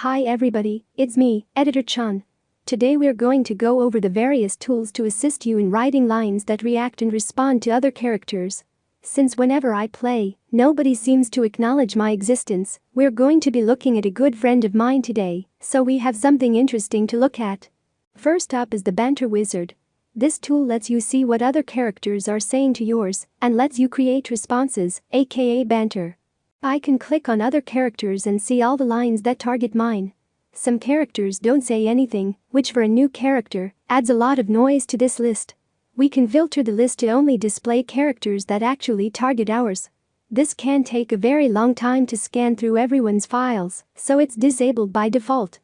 Hi everybody, it's me, Editor Chan. Today we're going to go over the various tools to assist you in writing lines that react and respond to other characters. Since whenever I play, nobody seems to acknowledge my existence, we're going to be looking at a good friend of mine today, so we have something interesting to look at. First up is the Banter Wizard. This tool lets you see what other characters are saying to yours and lets you create responses, aka banter. I can click on other characters and see all the lines that target mine. Some characters don't say anything, which for a new character adds a lot of noise to this list. We can filter the list to only display characters that actually target ours. This can take a very long time to scan through everyone's files, so it's disabled by default.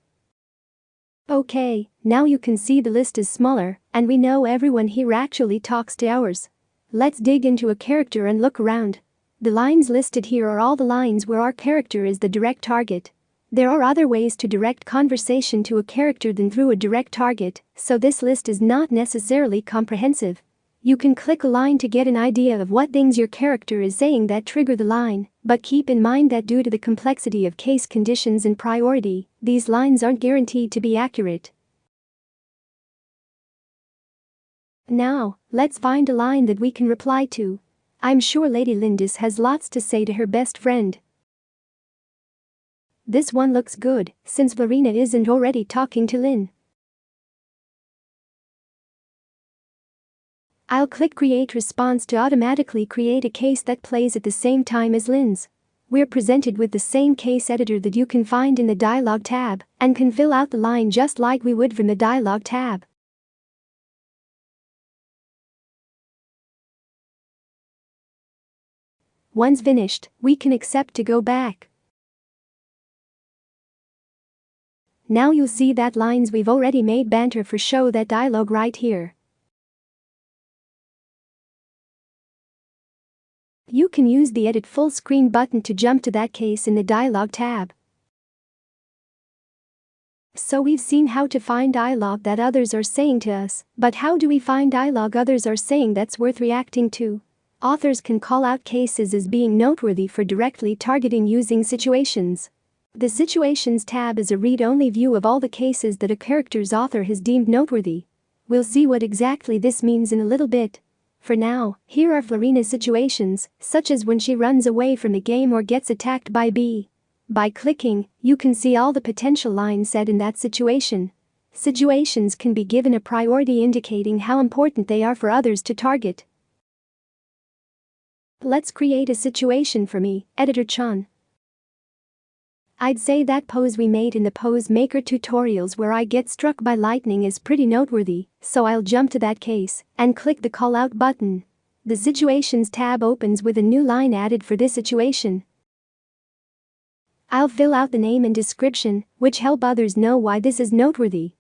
Okay, now you can see the list is smaller, and we know everyone here actually talks to ours. Let's dig into a character and look around. The lines listed here are all the lines where our character is the direct target. There are other ways to direct conversation to a character than through a direct target, so this list is not necessarily comprehensive. You can click a line to get an idea of what things your character is saying that trigger the line, but keep in mind that due to the complexity of case conditions and priority, these lines aren't guaranteed to be accurate. Now, let's find a line that we can reply to. I'm sure Lady Lindis has lots to say to her best friend. This one looks good, since Florina isn't already talking to Lynn. I'll click Create Response to automatically create a case that plays at the same time as Lynn's. We're presented with the same case editor that you can find in the Dialog tab, and can fill out the line just like we would from the Dialog tab. Once finished, we can accept to go back. Now you'll see that lines we've already made banter for show that dialogue right here. You can use the Edit Full Screen button to jump to that case in the Dialog tab. So we've seen how to find dialogue that others are saying to us, but how do we find dialogue others are saying that's worth reacting to? Authors can call out cases as being noteworthy for directly targeting using situations. The Situations tab is a read-only view of all the cases that a character's author has deemed noteworthy. We'll see what exactly this means in a little bit. For now, here are Florina's situations, such as when she runs away from the game or gets attacked by B. By clicking, you can see all the potential lines said in that situation. Situations can be given a priority indicating how important they are for others to target. Let's create a situation for me, Editor Chan. I'd say that pose we made in the Pose Maker tutorials where I get struck by lightning is pretty noteworthy, so I'll jump to that case and click the Call Out button. The Situations tab opens with a new line added for this situation. I'll fill out the name and description, which help others know why this is noteworthy.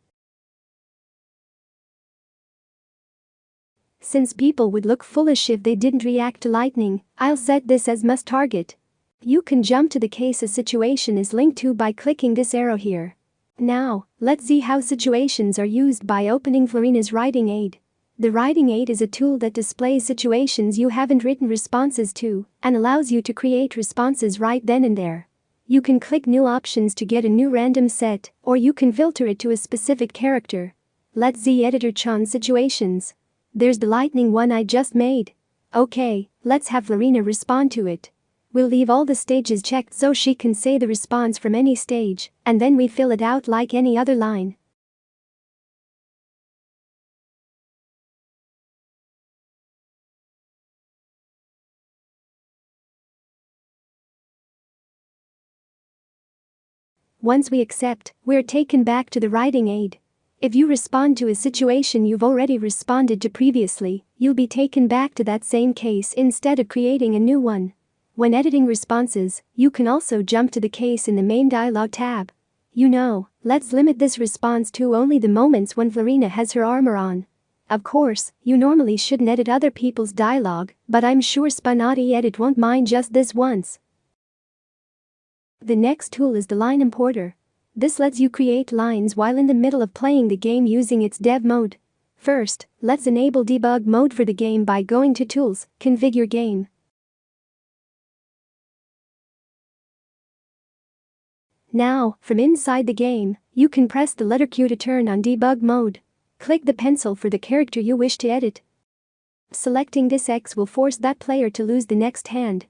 Since people would look foolish if they didn't react to lightning, I'll set this as must target. You can jump to the case a situation is linked to by clicking this arrow here. Now, let's see how situations are used by opening Florina's Writing Aid. The Writing Aid is a tool that displays situations you haven't written responses to and allows you to create responses right then and there. You can click New Options to get a new random set, or you can filter it to a specific character. Let's see Editor Chan's situations. There's the lightning one I just made. Okay, let's have Florina respond to it. We'll leave all the stages checked so she can say the response from any stage, and then we fill it out like any other line. Once we accept, we're taken back to the Writing Aid. If you respond to a situation you've already responded to previously, you'll be taken back to that same case instead of creating a new one. When editing responses, you can also jump to the case in the main Dialog tab. Let's limit this response to only the moments when Florina has her armor on. Of course, you normally shouldn't edit other people's dialogue, but I'm sure Spinati Edit won't mind just this once. The next tool is the Line Importer. This lets you create lines while in the middle of playing the game using its dev mode. First, let's enable debug mode for the game by going to Tools, Configure Game. Now, from inside the game, you can press the letter Q to turn on debug mode. Click the pencil for the character you wish to edit. Selecting this X will force that player to lose the next hand.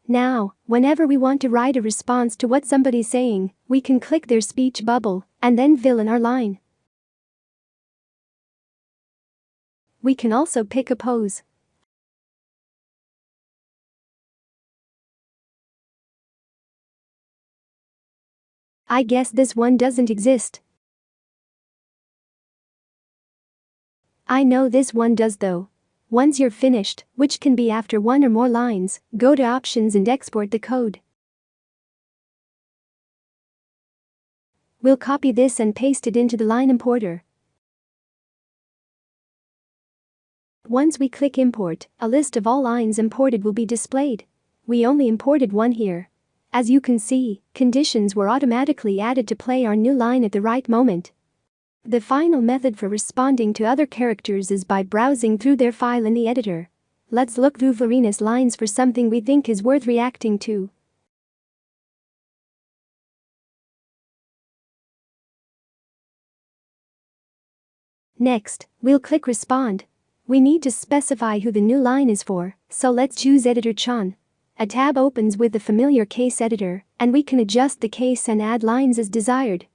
Now, whenever we want to write a response to what somebody's saying, we can click their speech bubble and then fill in our line. We can also pick a pose. I guess this one doesn't exist. I know this one does though. Once you're finished, which can be after one or more lines, go to Options and export the code. We'll copy this and paste it into the line importer. Once we click Import, a list of all lines imported will be displayed. We only imported one here. As you can see, conditions were automatically added to play our new line at the right moment. The final method for responding to other characters is by browsing through their file in the editor. Let's look through Farina's lines for something we think is worth reacting to. Next, we'll click Respond. We need to specify who the new line is for, so let's choose Editor Chan. A tab opens with the familiar case editor, and we can adjust the case and add lines as desired.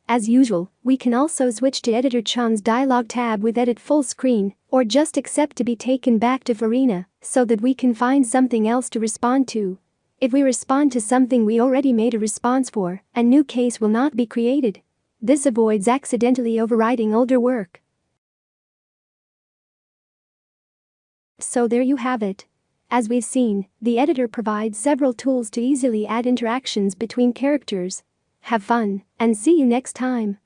As usual, we can also switch to Editor Chan's dialog tab with Edit Full Screen, or just accept to be taken back to Farina, so that we can find something else to respond to. If we respond to something we already made a response for, a new case will not be created. This avoids accidentally overwriting older work. So there you have it. As we've seen, the editor provides several tools to easily add interactions between characters. Have fun, and see you next time.